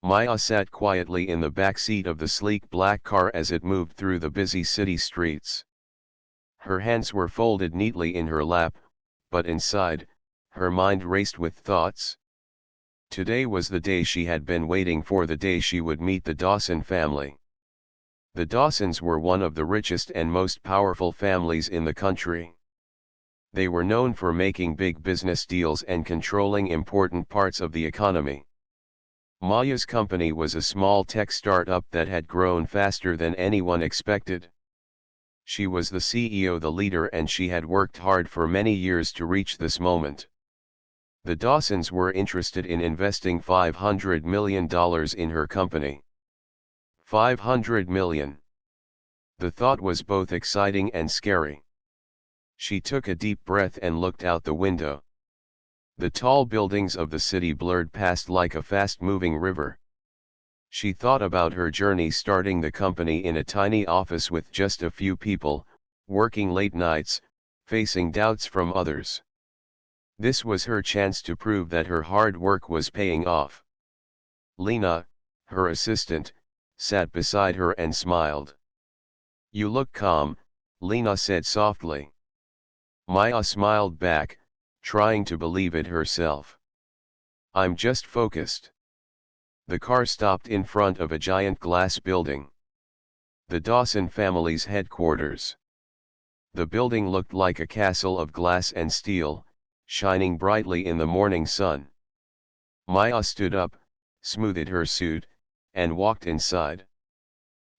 Maya sat quietly in the back seat of the sleek black car as it moved through the busy city streets. Her hands were folded neatly in her lap, but inside, her mind raced with thoughts. Today was the day she had been waiting for, the day she would meet the Dawson family. The Dawsons were one of the richest and most powerful families in the country. They were known for making big business deals and controlling important parts of the economy. Maya's company was a small tech startup that had grown faster than anyone expected. She was the CEO, the leader, and she had worked hard for many years to reach this moment. The Dawsons were interested in investing $500 million in her company. $500 million. The thought was both exciting and scary. She took a deep breath and looked out the window. The tall buildings of the city blurred past like a fast-moving river. She thought about her journey starting the company in a tiny office with just a few people, working late nights, facing doubts from others. This was her chance to prove that her hard work was paying off. Lena, her assistant, sat beside her and smiled. "You look calm," Lena said softly. Maya smiled back, trying to believe it herself. "I'm just focused." The car stopped in front of a giant glass building. The Dawson family's headquarters. The building looked like a castle of glass and steel, shining brightly in the morning sun. Maya stood up, smoothed her suit, and walked inside.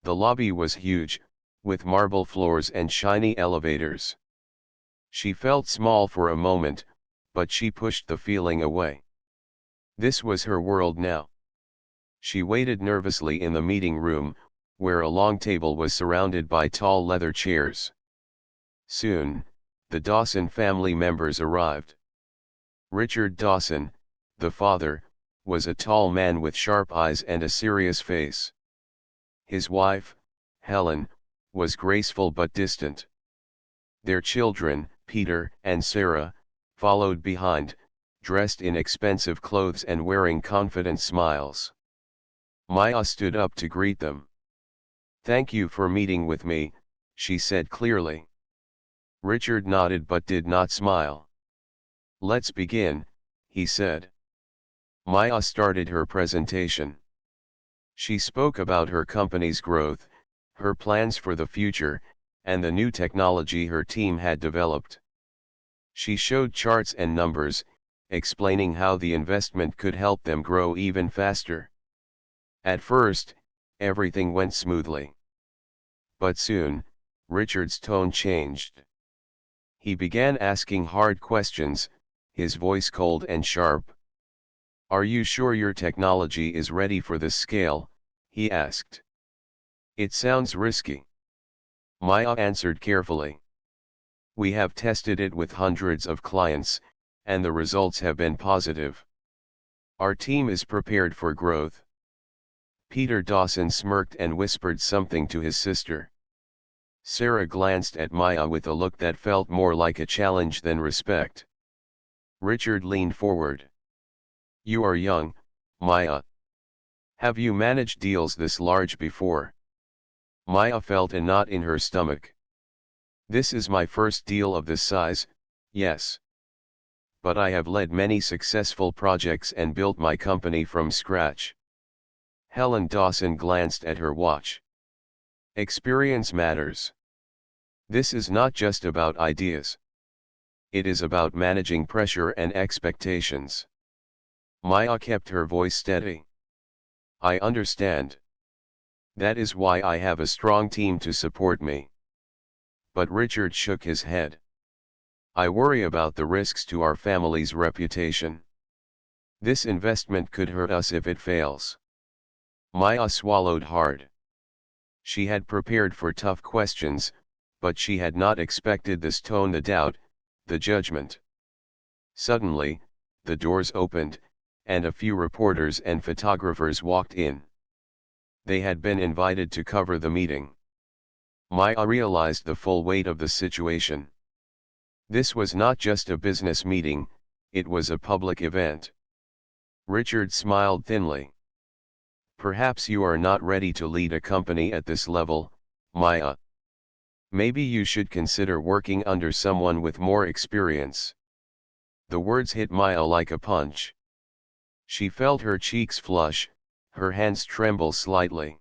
The lobby was huge, with marble floors and shiny elevators. She felt small for a moment, but she pushed the feeling away. This was her world now. She waited nervously in the meeting room, where a long table was surrounded by tall leather chairs. Soon, the Dawson family members arrived. Richard Dawson, the father, was a tall man with sharp eyes and a serious face. His wife, Helen, was graceful but distant. Their children, Peter and Sarah, followed behind, dressed in expensive clothes and wearing confident smiles. Maya stood up to greet them. "Thank you for meeting with me," she said clearly. Richard nodded but did not smile. "Let's begin," he said. Maya started her presentation. She spoke about her company's growth, her plans for the future, and the new technology her team had developed. She showed charts and numbers, explaining how the investment could help them grow even faster. At first, everything went smoothly. But soon, Richard's tone changed. He began asking hard questions, his voice cold and sharp. "Are you sure your technology is ready for this scale?" he asked. "It sounds risky." Maya answered carefully. "We have tested it with hundreds of clients, and the results have been positive. Our team is prepared for growth." Peter Dawson smirked and whispered something to his sister. Sarah glanced at Maya with a look that felt more like a challenge than respect. Richard leaned forward. "You are young, Maya. Have you managed deals this large before?" Maya felt a knot in her stomach. "This is my first deal of this size, yes. But I have led many successful projects and built my company from scratch." Helen Dawson glanced at her watch. "Experience matters. This is not just about ideas. It is about managing pressure and expectations." Maya kept her voice steady. "I understand. That is why I have a strong team to support me." But Richard shook his head. "I worry about the risks to our family's reputation. This investment could hurt us if it fails." Maya swallowed hard. She had prepared for tough questions, but she had not expected this tone, the doubt, the judgment. Suddenly, the doors opened, and a few reporters and photographers walked in. They had been invited to cover the meeting. Maya realized the full weight of the situation. This was not just a business meeting, it was a public event. Richard smiled thinly. Perhaps you are not ready to lead a company at this level, Maya. Maybe you should consider working under someone with more experience. The words hit Maya like a punch. She felt her cheeks flush, her hands tremble slightly.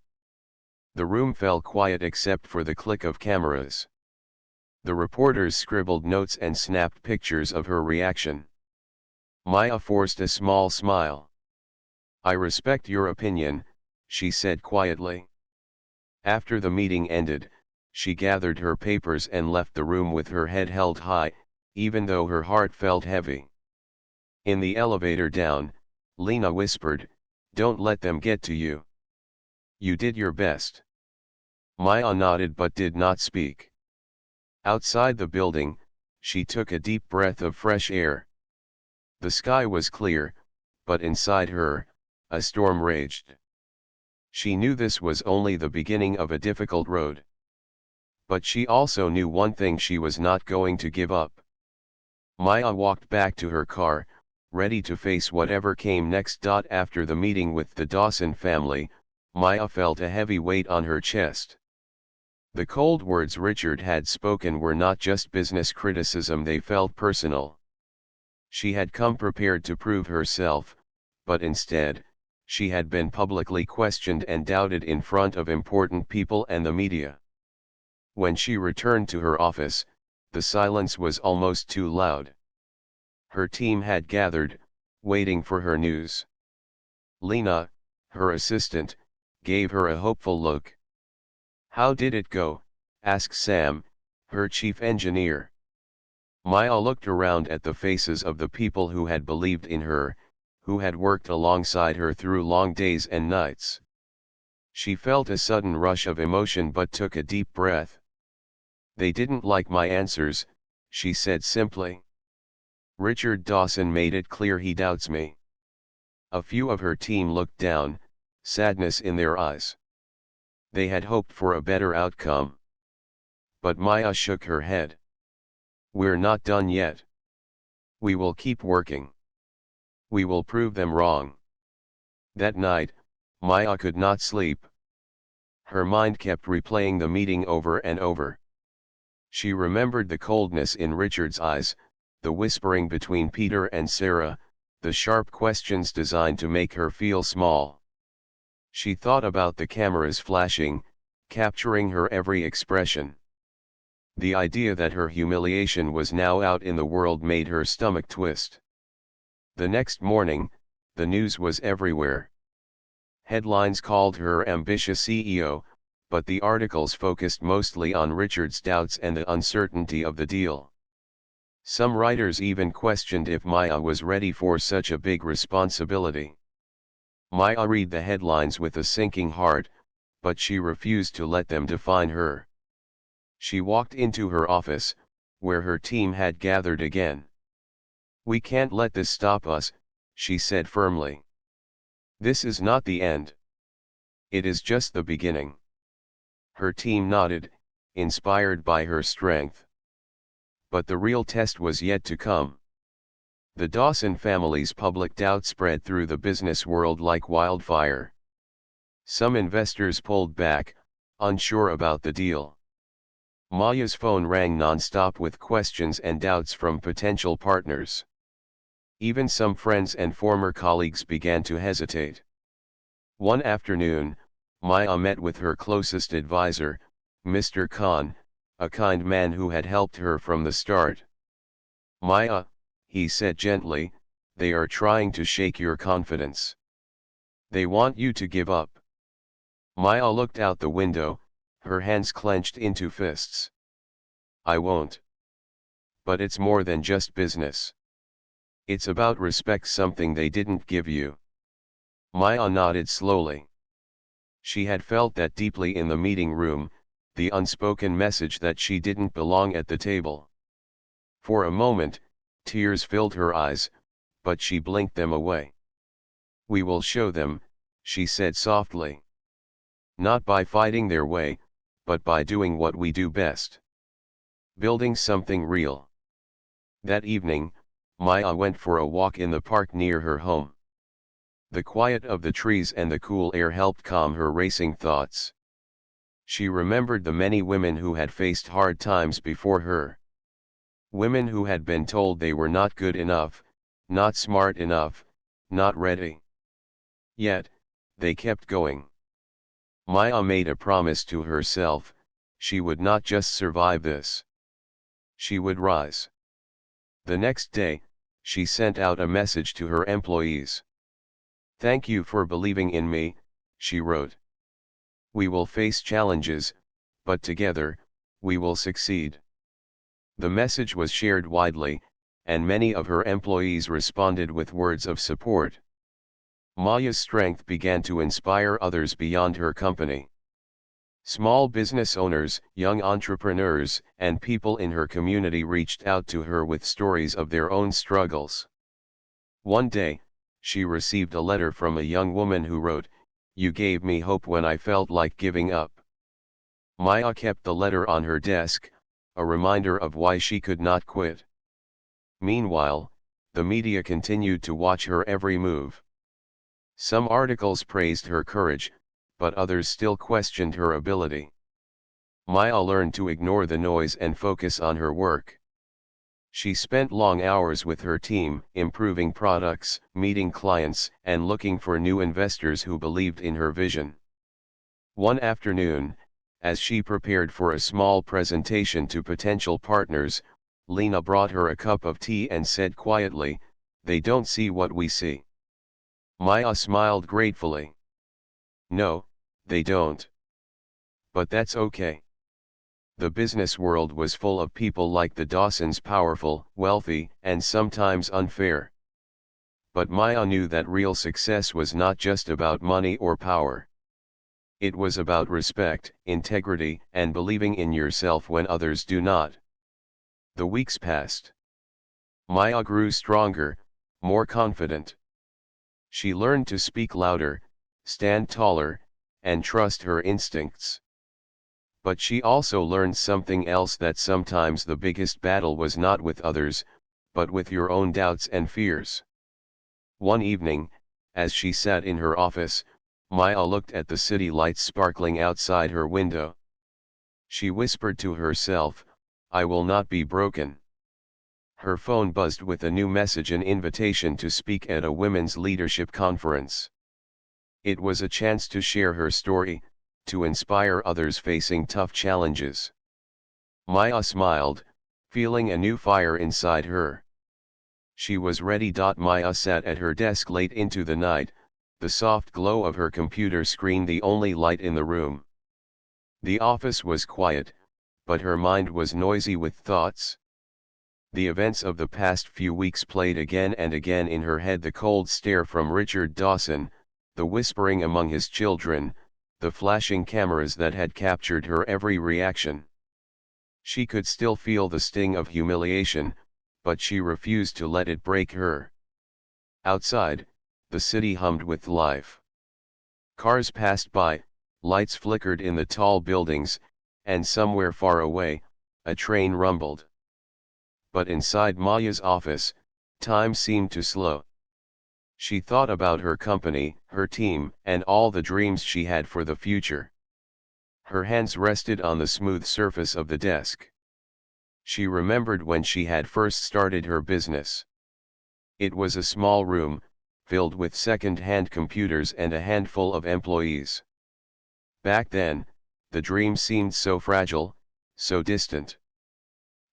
The room fell quiet except for the click of cameras. The reporters scribbled notes and snapped pictures of her reaction. Maya forced a small smile. "I respect your opinion," she said quietly. After the meeting ended, she gathered her papers and left the room with her head held high, even though her heart felt heavy. In the elevator down, Lena whispered, "Don't let them get to you. You did your best." Maya nodded but did not speak. Outside the building, she took a deep breath of fresh air. The sky was clear, but inside her, a storm raged. She knew this was only the beginning of a difficult road. But she also knew one thing: she was not going to give up. Maya walked back to her car, ready to face whatever came next. After the meeting with the Dawson family, Maya felt a heavy weight on her chest. The cold words Richard had spoken were not just business criticism, they felt personal. She had come prepared to prove herself, but instead, she had been publicly questioned and doubted in front of important people and the media. When she returned to her office, the silence was almost too loud. Her team had gathered, waiting for her news. Lena, her assistant, gave her a hopeful look. "How did it go?" asked Sam, her chief engineer. Maya looked around at the faces of the people who had believed in her, who had worked alongside her through long days and nights. She felt a sudden rush of emotion but took a deep breath. "They didn't like my answers," she said simply. "Richard Dawson made it clear he doubts me." A few of her team looked down, sadness in their eyes. They had hoped for a better outcome. But Maya shook her head. "We're not done yet. We will keep working. We will prove them wrong." That night, Maya could not sleep. Her mind kept replaying the meeting over and over. She remembered the coldness in Richard's eyes, the whispering between Peter and Sarah, the sharp questions designed to make her feel small. She thought about the cameras flashing, capturing her every expression. The idea that her humiliation was now out in the world made her stomach twist. The next morning, the news was everywhere. Headlines called her ambitious CEO, but the articles focused mostly on Richard's doubts and the uncertainty of the deal. Some writers even questioned if Maya was ready for such a big responsibility. Maya read the headlines with a sinking heart, but she refused to let them define her. She walked into her office, where her team had gathered again. "We can't let this stop us," she said firmly. "This is not the end. It is just the beginning." Her team nodded, inspired by her strength. But the real test was yet to come. The Dawson family's public doubt spread through the business world like wildfire. Some investors pulled back, unsure about the deal. Maya's phone rang non-stop with questions and doubts from potential partners. Even some friends and former colleagues began to hesitate. One afternoon, Maya met with her closest advisor, Mr. Khan, a kind man who had helped her from the start. "Maya," he said gently, "they are trying to shake your confidence. They want you to give up." Maya looked out the window, her hands clenched into fists. "I won't. But it's more than just business. It's about respect, something they didn't give you." Maya nodded slowly. She had felt that deeply in the meeting room, the unspoken message that she didn't belong at the table. For a moment, tears filled her eyes, but she blinked them away. "We will show them," she said softly. "Not by fighting their way, but by doing what we do best. Building something real." That evening, Maya went for a walk in the park near her home. The quiet of the trees and the cool air helped calm her racing thoughts. She remembered the many women who had faced hard times before her. Women who had been told they were not good enough, not smart enough, not ready. Yet, they kept going. Maya made a promise to herself: she would not just survive this. She would rise. The next day, she sent out a message to her employees. "Thank you for believing in me," she wrote. "We will face challenges, but together, we will succeed." The message was shared widely, and many of her employees responded with words of support. Maya's strength began to inspire others beyond her company. Small business owners, young entrepreneurs, and people in her community reached out to her with stories of their own struggles. One day, she received a letter from a young woman who wrote, "You gave me hope when I felt like giving up." Maya kept the letter on her desk, a reminder of why she could not quit. Meanwhile, the media continued to watch her every move. Some articles praised her courage, but others still questioned her ability. Maya learned to ignore the noise and focus on her work. She spent long hours with her team, improving products, meeting clients, and looking for new investors who believed in her vision. One afternoon, as she prepared for a small presentation to potential partners, Lena brought her a cup of tea and said quietly, "They don't see what we see." Maya smiled gratefully. "No, they don't. But that's okay." The business world was full of people like the Dawsons, powerful, wealthy, and sometimes unfair. But Maya knew that real success was not just about money or power. It was about respect, integrity, and believing in yourself when others do not. The weeks passed. Maya grew stronger, more confident. She learned to speak louder, stand taller, and trust her instincts. But she also learned something else: that sometimes the biggest battle was not with others, but with your own doubts and fears. One evening, as she sat in her office, Maya looked at the city lights sparkling outside her window. She whispered to herself, "I will not be broken." Her phone buzzed with a new message: an invitation to speak at a women's leadership conference. It was a chance to share her story, to inspire others facing tough challenges. Maya smiled, feeling a new fire inside her. She was ready. Maya sat at her desk late into the night, the soft glow of her computer screen the only light in the room. The office was quiet, but her mind was noisy with thoughts. The events of the past few weeks played again and again in her head: the cold stare from Richard Dawson, the whispering among his children, the flashing cameras that had captured her every reaction. She could still feel the sting of humiliation, but she refused to let it break her. Outside, the city hummed with life. Cars passed by, lights flickered in the tall buildings, and somewhere far away, a train rumbled. But inside Maya's office, time seemed to slow. She thought about her company, her team, and all the dreams she had for the future. Her hands rested on the smooth surface of the desk. She remembered when she had first started her business. It was a small room, filled with second-hand computers and a handful of employees. Back then, the dream seemed so fragile, so distant.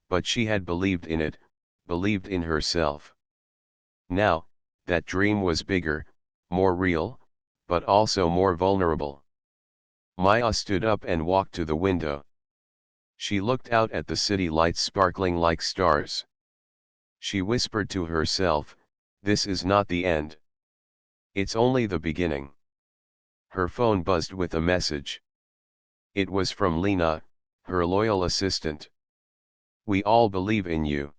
But she had believed in it, believed in herself. Now, that dream was bigger, more real, but also more vulnerable. Maya stood up and walked to the window. She looked out at the city lights sparkling like stars. She whispered to herself, "This is not the end. It's only the beginning." Her phone buzzed with a message. It was from Lena, her loyal assistant. "We all believe in you.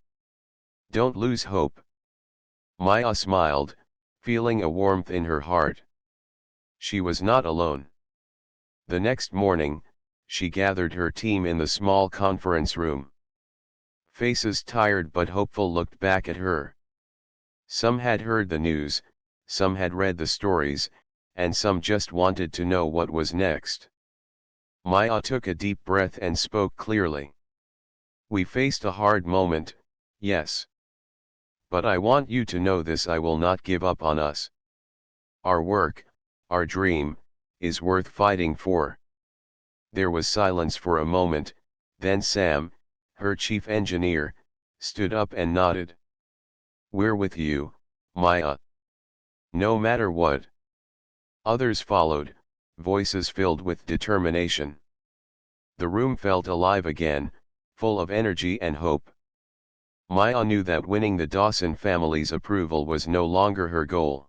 Don't lose hope." Maya smiled, feeling a warmth in her heart. She was not alone. The next morning, she gathered her team in the small conference room. Faces tired but hopeful looked back at her. Some had heard the news, some had read the stories, and some just wanted to know what was next. Maya took a deep breath and spoke clearly. We faced a hard moment, yes. But I want you to know this: I will not give up on us. Our work, our dream, is worth fighting for. There was silence for a moment, then Sam, her chief engineer, stood up and nodded. We're with you, Maya. No matter what. Others followed, voices filled with determination. The room felt alive again, full of energy and hope. Maya knew that winning the Dawson family's approval was no longer her goal.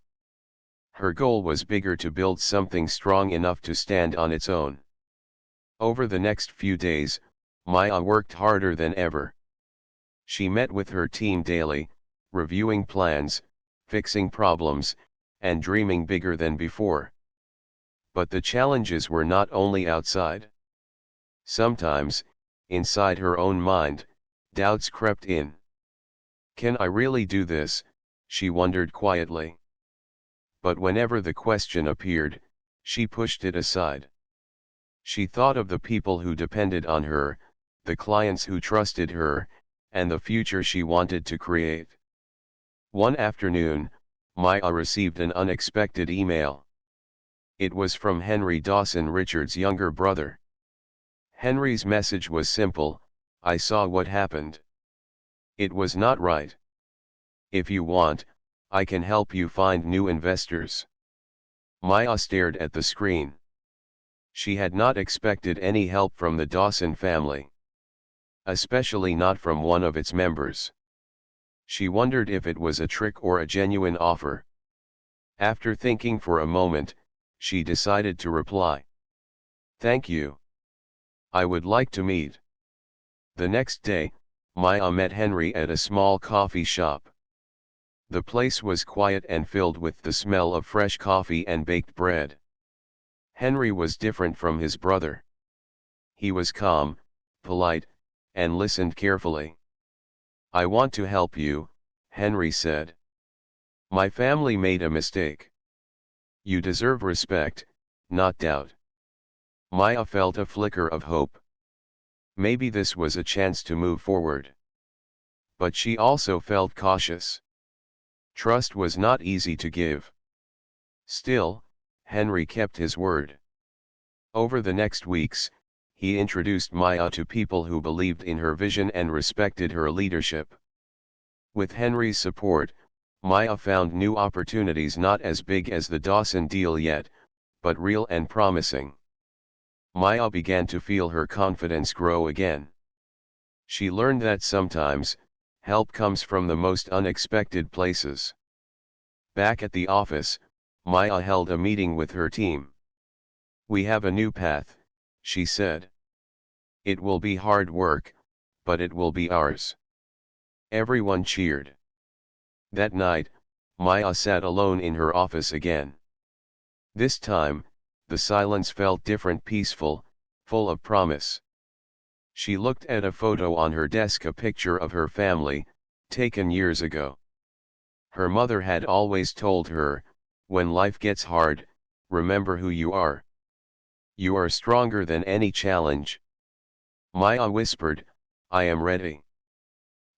Her goal was bigger: to build something strong enough to stand on its own. Over the next few days, Maya worked harder than ever. She met with her team daily, reviewing plans, fixing problems, and dreaming bigger than before. But the challenges were not only outside. Sometimes, inside her own mind, doubts crept in. Can I really do this? She wondered quietly. But whenever the question appeared, she pushed it aside. She thought of the people who depended on her, the clients who trusted her, and the future she wanted to create. One afternoon, Maya received an unexpected email. It was from Henry Dawson, Richard's younger brother. Henry's message was simple: I saw what happened. It was not right. If you want, I can help you find new investors. Maya stared at the screen. She had not expected any help from the Dawson family. Especially not from one of its members. She wondered if it was a trick or a genuine offer. After thinking for a moment, she decided to reply. Thank you. I would like to meet. The next day, Maya met Henry at a small coffee shop. The place was quiet and filled with the smell of fresh coffee and baked bread. Henry was different from his brother. He was calm, polite, and listened carefully. I want to help you, Henry said. My family made a mistake. You deserve respect, not doubt. Maya felt a flicker of hope. Maybe this was a chance to move forward. But she also felt cautious. Trust was not easy to give. Still, Henry kept his word. Over the next weeks, he introduced Maya to people who believed in her vision and respected her leadership. With Henry's support, Maya found new opportunities not as big as the Dawson deal yet, but real and promising. Maya began to feel her confidence grow again. She learned that sometimes, help comes from the most unexpected places. Back at the office, Maya held a meeting with her team. We have a new path, she said. It will be hard work, but it will be ours. Everyone cheered. That night, Maya sat alone in her office again. This time, the silence felt different, peaceful, full of promise. She looked at a photo on her desk, a picture of her family, taken years ago. Her mother had always told her, when life gets hard, remember who you are. You are stronger than any challenge. Maya whispered, I am ready.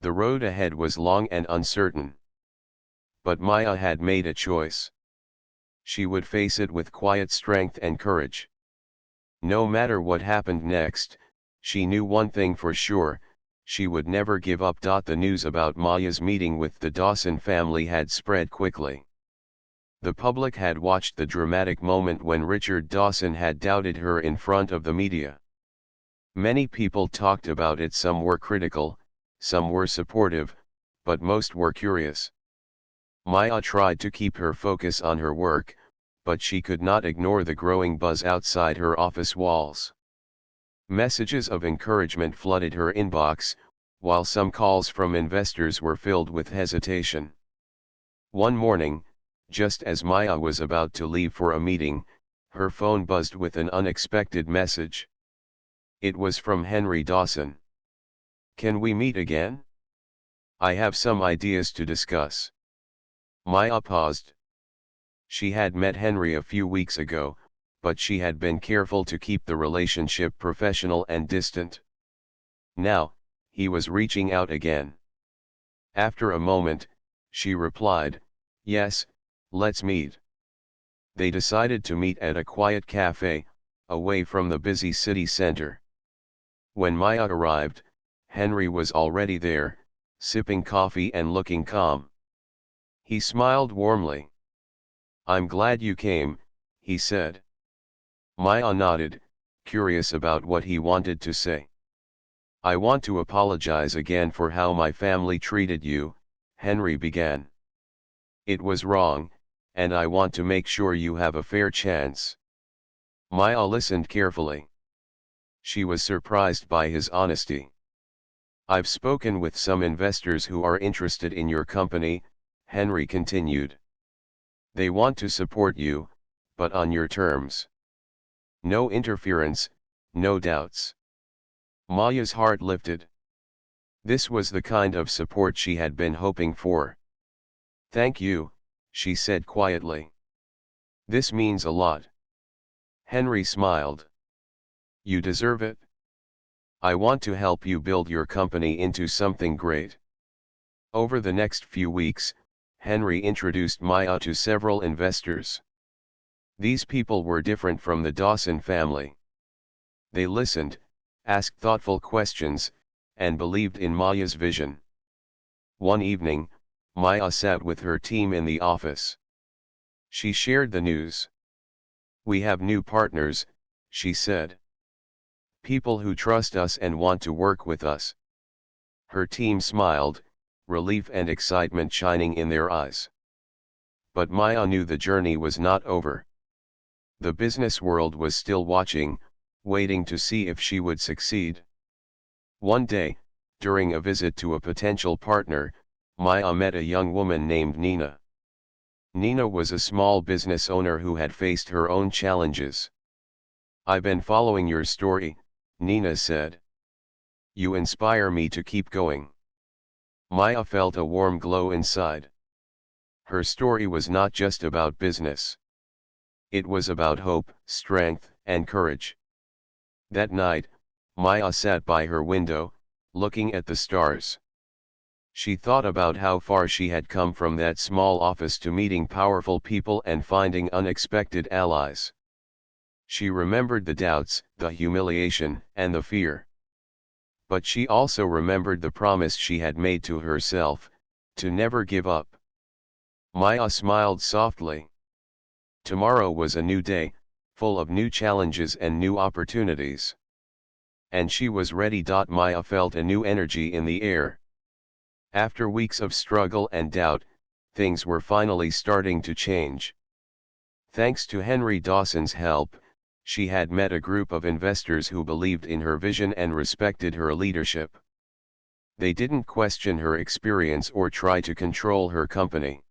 The road ahead was long and uncertain. But Maya had made a choice. She would face it with quiet strength and courage. No matter what happened next, she knew one thing for sure: she would never give up. The news about Maya's meeting with the Dawson family had spread quickly. The public had watched the dramatic moment when Richard Dawson had doubted her in front of the media. Many people talked about it. Some were critical, some were supportive, but most were curious. Maya tried to keep her focus on her work, but she could not ignore the growing buzz outside her office walls. Messages of encouragement flooded her inbox, while some calls from investors were filled with hesitation. One morning, just as Maya was about to leave for a meeting, her phone buzzed with an unexpected message. It was from Henry Dawson. Can we meet again? I have some ideas to discuss. Maya paused. She had met Henry a few weeks ago, but she had been careful to keep the relationship professional and distant. Now, he was reaching out again. After a moment, she replied, "Yes, let's meet." They decided to meet at a quiet cafe, away from the busy city center. When Maya arrived, Henry was already there, sipping coffee and looking calm. He smiled warmly. "I'm glad you came," he said. Maya nodded, curious about what he wanted to say. "I want to apologize again for how my family treated you," Henry began. "It was wrong, and I want to make sure you have a fair chance." Maya listened carefully. She was surprised by his honesty. "I've spoken with some investors who are interested in your company," Henry continued. "They want to support you, but on your terms. No interference, no doubts." Maya's heart lifted. This was the kind of support she had been hoping for. "Thank you," she said quietly. "This means a lot." Henry smiled. "You deserve it. I want to help you build your company into something great." Over the next few weeks, Henry introduced Maya to several investors. These people were different from the Dawson family. They listened, asked thoughtful questions, and believed in Maya's vision. One evening, Maya sat with her team in the office. She shared the news. "We have new partners," she said. "People who trust us and want to work with us." Her team smiled, relief and excitement shining in their eyes. But Maya knew the journey was not over. The business world was still watching, waiting to see if she would succeed. One day, during a visit to a potential partner, Maya met a young woman named Nina. Nina was a small business owner who had faced her own challenges. "I've been following your story," Nina said. "You inspire me to keep going." Maya felt a warm glow inside. Her story was not just about business. It was about hope, strength, and courage. That night, Maya sat by her window, looking at the stars. She thought about how far she had come from that small office to meeting powerful people and finding unexpected allies. She remembered the doubts, the humiliation, and the fear. But she also remembered the promise she had made to herself, to never give up. Maya smiled softly. Tomorrow was a new day, full of new challenges and new opportunities. And she was ready. Maya felt a new energy in the air. After weeks of struggle and doubt, things were finally starting to change. Thanks to Henry Dawson's help, she had met a group of investors who believed in her vision and respected her leadership. They didn't question her experience or try to control her company.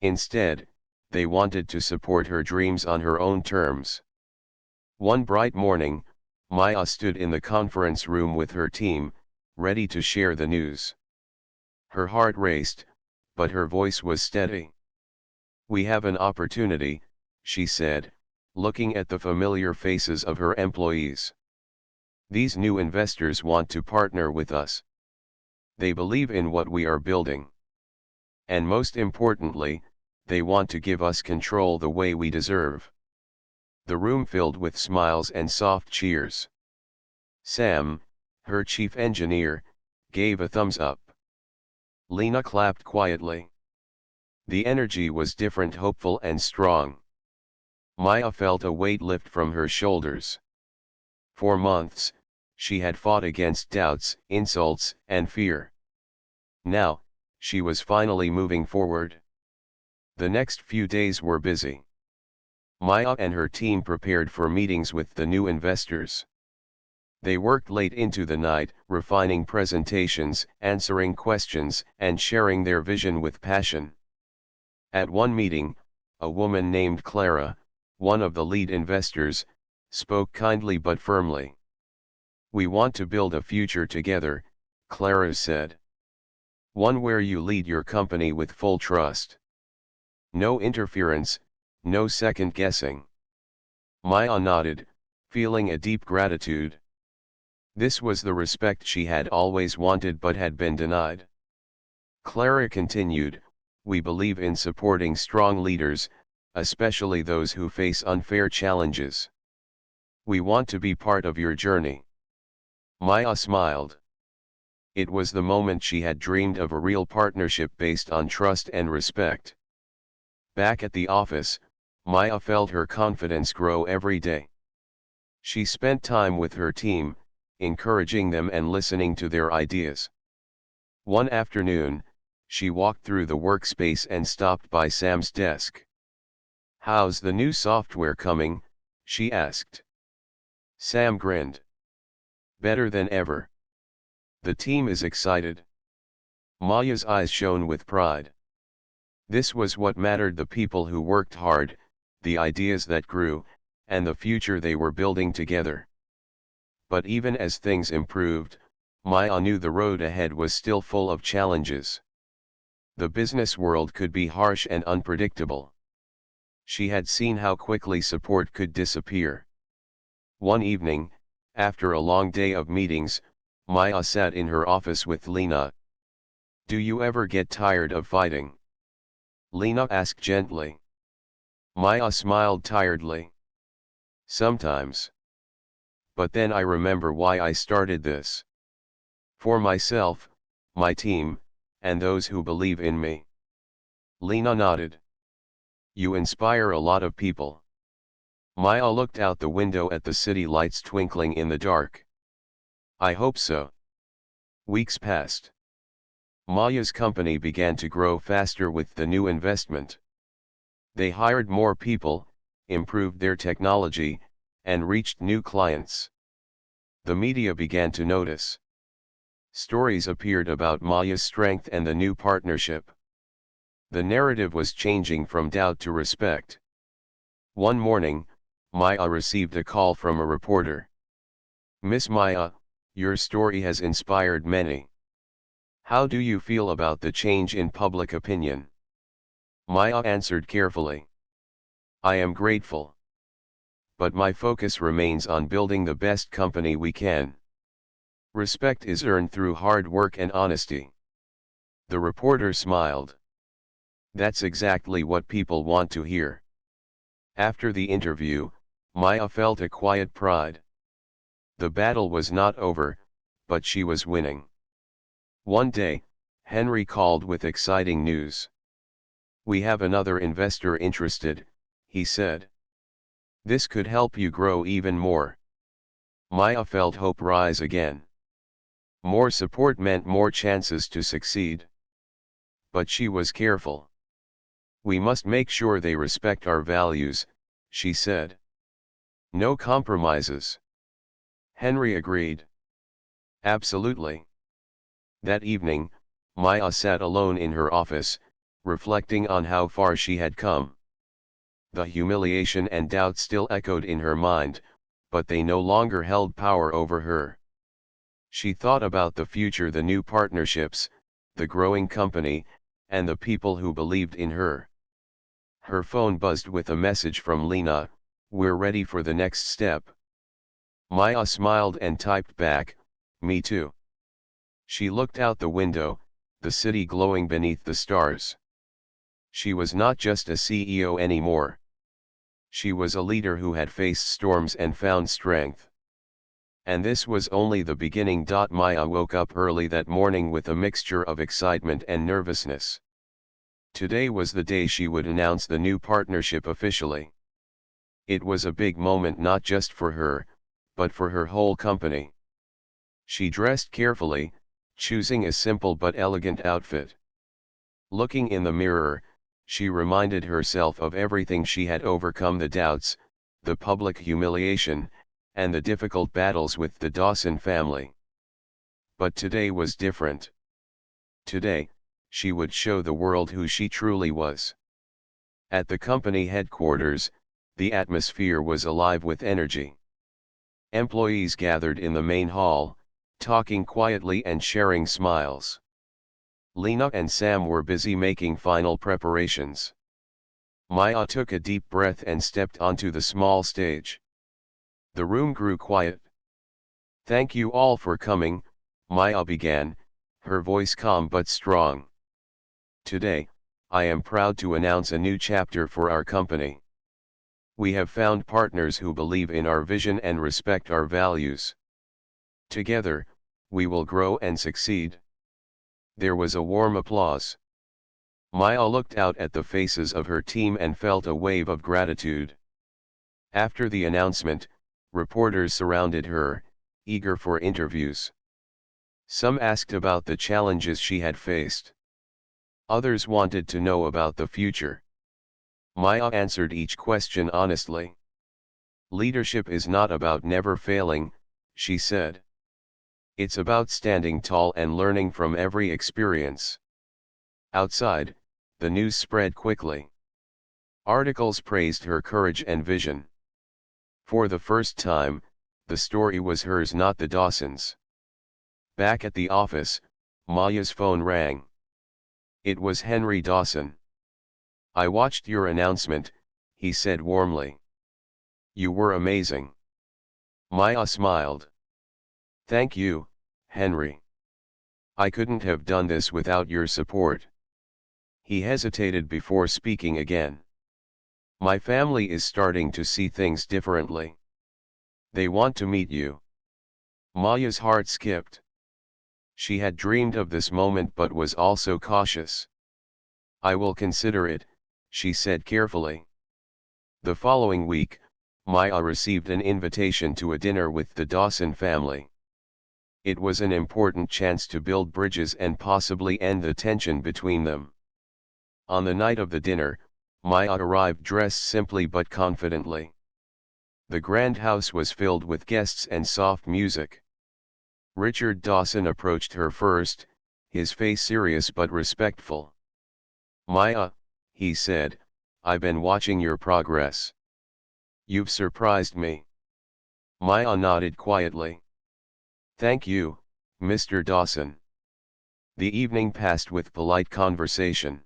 Instead, they wanted to support her dreams on her own terms. One bright morning, Maya stood in the conference room with her team, ready to share the news. Her heart raced, but her voice was steady. "We have an opportunity," she said, looking at the familiar faces of her employees. "These new investors want to partner with us. They believe in what we are building. And most importantly, they want to give us control the way we deserve." The room filled with smiles and soft cheers. Sam, her chief engineer, gave a thumbs up. Lena clapped quietly. The energy was different, hopeful and strong. Maya felt a weight lift from her shoulders. For months, she had fought against doubts, insults, and fear. Now, she was finally moving forward. The next few days were busy. Maya and her team prepared for meetings with the new investors. They worked late into the night, refining presentations, answering questions, and sharing their vision with passion. At one meeting, a woman named Clara, one of the lead investors, spoke kindly but firmly. "We want to build a future together," Clara said. "One where you lead your company with full trust. No interference, No second guessing. Maya nodded, feeling a deep gratitude. This was the respect she had always wanted but had been denied. Clara continued, "We believe in supporting strong leaders, especially those who face unfair challenges. We want to be part of your journey." Maya smiled. It was the moment she had dreamed of, a real partnership based on trust and respect. Back at the office, Maya felt her confidence grow every day. She spent time with her team, encouraging them and listening to their ideas. One afternoon, she walked through the workspace and stopped by Sam's desk. "How's the new software coming?" she asked. Sam grinned. "Better than ever. The team is excited." Maya's eyes shone with pride. This was what mattered: the people who worked hard, the ideas that grew, and the future they were building together. But even as things improved, Maya knew the road ahead was still full of challenges. The business world could be harsh and unpredictable. She had seen how quickly support could disappear. One evening, after a long day of meetings, Maya sat in her office with Lena. "Do you ever get tired of fighting?" Lena asked gently. Maya smiled tiredly. "Sometimes. But then I remember why I started this. For myself, my team, and those who believe in me." Lena nodded. "You inspire a lot of people." Maya looked out the window at the city lights twinkling in the dark. "I hope so." Weeks passed. Maya's company began to grow faster with the new investment. They hired more people, improved their technology, and reached new clients. The media began to notice. Stories appeared about Maya's strength and the new partnership. The narrative was changing from doubt to respect. One morning, Maya received a call from a reporter. "Miss Maya, your story has inspired many. How do you feel about the change in public opinion?" Maya answered carefully. "I am grateful. But my focus remains on building the best company we can. Respect is earned through hard work and honesty." The reporter smiled. "That's exactly what people want to hear." After the interview, Maya felt a quiet pride. The battle was not over, but she was winning. One day, Henry called with exciting news. "We have another investor interested," he said. "This could help you grow even more." Maya felt hope rise again. More support meant more chances to succeed. But she was careful. "We must make sure they respect our values," she said. "No compromises." Henry agreed. "Absolutely." That evening, Maya sat alone in her office, reflecting on how far she had come. The humiliation and doubt still echoed in her mind, but they no longer held power over her. She thought about the future, the new partnerships, the growing company, and the people who believed in her. Her phone buzzed with a message from Lena: "We're ready for the next step." Maya smiled and typed back, "Me too." She looked out the window, the city glowing beneath the stars. She was not just a CEO anymore. She was a leader who had faced storms and found strength. And this was only the beginning. Maya woke up early that morning with a mixture of excitement and nervousness. Today was the day she would announce the new partnership officially. It was a big moment, not just for her, but for her whole company. She dressed carefully, choosing a simple but elegant outfit. Looking in the mirror, she reminded herself of everything she had overcome: the doubts, the public humiliation, and the difficult battles with the Dawson family. But today was different. Today, she would show the world who she truly was. At the company headquarters, the atmosphere was alive with energy. Employees gathered in the main hall, talking quietly and sharing smiles. Lena and Sam were busy making final preparations. Maya took a deep breath and stepped onto the small stage. The room grew quiet. "Thank you all for coming," Maya began, her voice calm but strong. "Today, I am proud to announce a new chapter for our company. We have found partners who believe in our vision and respect our values. Together, we will grow and succeed." There was a warm applause. Maya looked out at the faces of her team and felt a wave of gratitude. After the announcement, reporters surrounded her, eager for interviews. Some asked about the challenges she had faced. Others wanted to know about the future. Maya answered each question honestly. "Leadership is not about never failing," she said. "It's about standing tall and learning from every experience." Outside, the news spread quickly. Articles praised her courage and vision. For the first time, the story was hers, not the Dawsons'. Back at the office, Maya's phone rang. It was Henry Dawson. "I watched your announcement," he said warmly. "You were amazing." Maya smiled. "Thank you, Henry. I couldn't have done this without your support." He hesitated before speaking again. "My family is starting to see things differently. They want to meet you." Maya's heart skipped. She had dreamed of this moment but was also cautious. "I will consider it," she said carefully. The following week, Maya received an invitation to a dinner with the Dawson family. It was an important chance to build bridges and possibly end the tension between them. On the night of the dinner, Maya arrived dressed simply but confidently. The grand house was filled with guests and soft music. Richard Dawson approached her first, his face serious but respectful. "Maya," he said, "I've been watching your progress. You've surprised me." Maya nodded quietly. "Thank you, Mr. Dawson." The evening passed with polite conversation.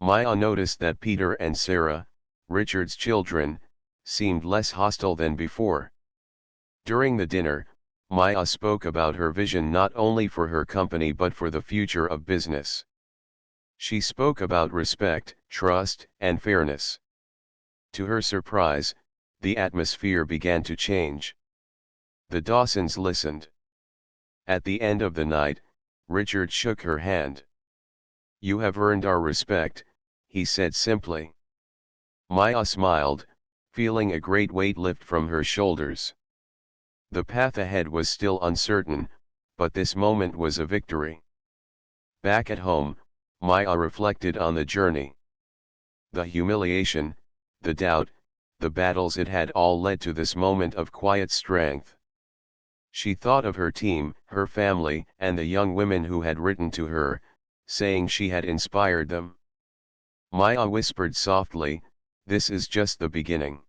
Maya noticed that Peter and Sarah, Richard's children, seemed less hostile than before. During the dinner, Maya spoke about her vision not only for her company but for the future of business. She spoke about respect, trust, and fairness. To her surprise, the atmosphere began to change. The Dawsons listened. At the end of the night, Richard shook her hand. "You have earned our respect," he said simply. Maya smiled, feeling a great weight lift from her shoulders. The path ahead was still uncertain, but this moment was a victory. Back at home, Maya reflected on the journey. The humiliation, the doubt, the battles, it had all led to this moment of quiet strength. She thought of her team, her family, and the young women who had written to her, saying she had inspired them. Maya whispered softly, "This is just the beginning."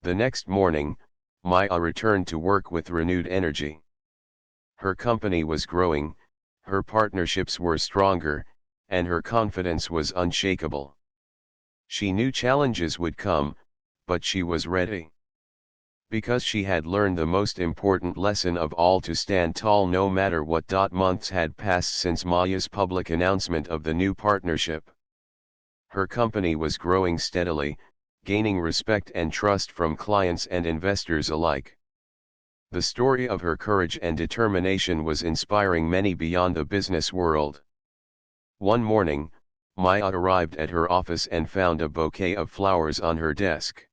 The next morning, Maya returned to work with renewed energy. Her company was growing, her partnerships were stronger, and her confidence was unshakable. She knew challenges would come, but she was ready. Because she had learned the most important lesson of all, to stand tall no matter what. Months had passed since Maya's public announcement of the new partnership. Her company was growing steadily, gaining respect and trust from clients and investors alike. The story of her courage and determination was inspiring many beyond the business world. One morning, Maya arrived at her office and found a bouquet of flowers on her desk.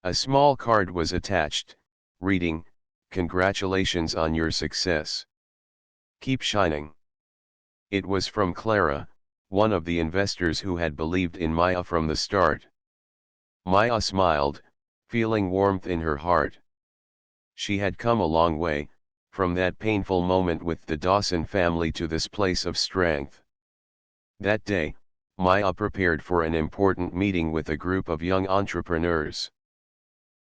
A small card was attached, reading, "Congratulations on your success. Keep shining." It was from Clara, one of the investors who had believed in Maya from the start. Maya smiled, feeling warmth in her heart. She had come a long way, from that painful moment with the Dawson family to this place of strength. That day, Maya prepared for an important meeting with a group of young entrepreneurs.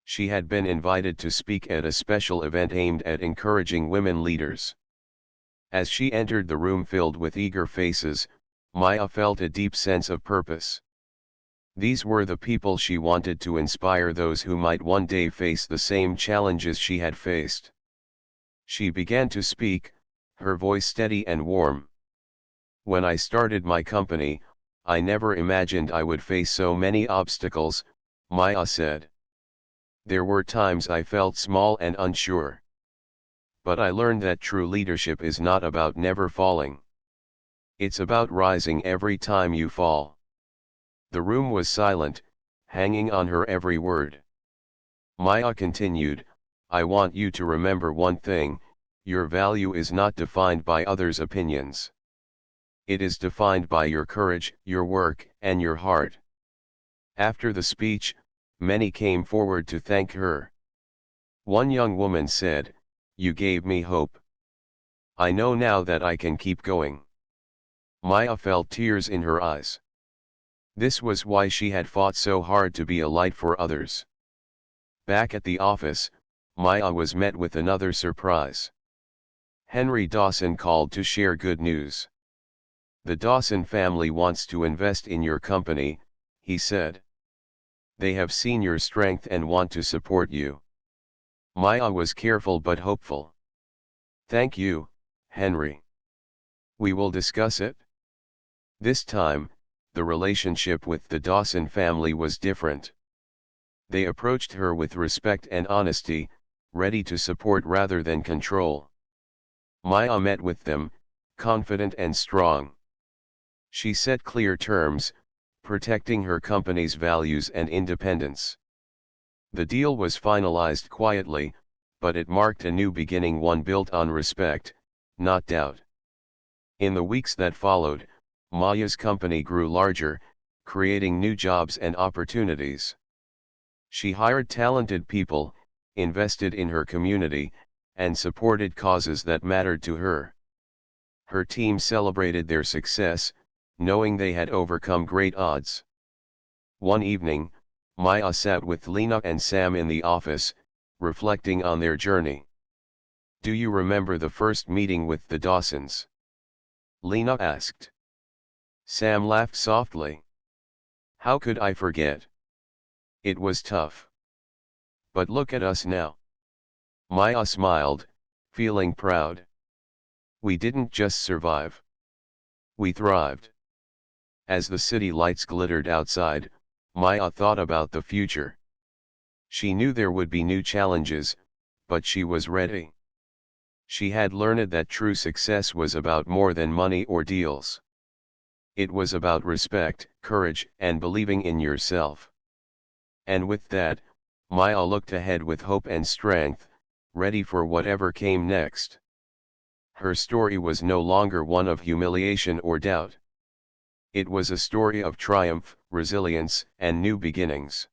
She had been invited to speak at a special event aimed at encouraging women leaders. As she entered the room filled with eager faces, Maya felt a deep sense of purpose. These were the people she wanted to inspire, those who might one day face the same challenges she had faced. She began to speak, her voice steady and warm. "When I started my company, I never imagined I would face so many obstacles," Maya said. "There were times I felt small and unsure. But I learned that true leadership is not about never falling. It's about rising every time you fall." The room was silent, hanging on her every word. Maya continued, "I want you to remember one thing: your value is not defined by others' opinions. It is defined by your courage, your work, and your heart." After the speech, many came forward to thank her. One young woman said, "You gave me hope. I know now that I can keep going." Maya felt tears in her eyes. This was why she had fought so hard to be a light for others. Back at the office, Maya was met with another surprise. Henry Dawson called to share good news. "The Dawson family wants to invest in your company," he said. "They have seen your strength and want to support you." Maya was careful but hopeful. "Thank you, Henry. We will discuss it." This time, the relationship with the Dawson family was different. They approached her with respect and honesty, ready to support rather than control. Maya met with them, confident and strong. She set clear terms, protecting her company's values and independence. The deal was finalized quietly, but it marked a new beginning, one built on respect, not doubt. In the weeks that followed, Maya's company grew larger, creating new jobs and opportunities. She hired talented people, invested in her community, and supported causes that mattered to her. Her team celebrated their success, knowing they had overcome great odds. One evening, Maya sat with Lena and Sam in the office, reflecting on their journey. "Do you remember the first meeting with the Dawsons?" Lena asked. Sam laughed softly. "How could I forget? It was tough. But look at us now." Maya smiled, feeling proud. "We didn't just survive. We thrived." As the city lights glittered outside, Maya thought about the future. She knew there would be new challenges, but she was ready. She had learned that true success was about more than money or deals. It was about respect, courage, and believing in yourself. And with that, Maya looked ahead with hope and strength, ready for whatever came next. Her story was no longer one of humiliation or doubt. It was a story of triumph, resilience, and new beginnings.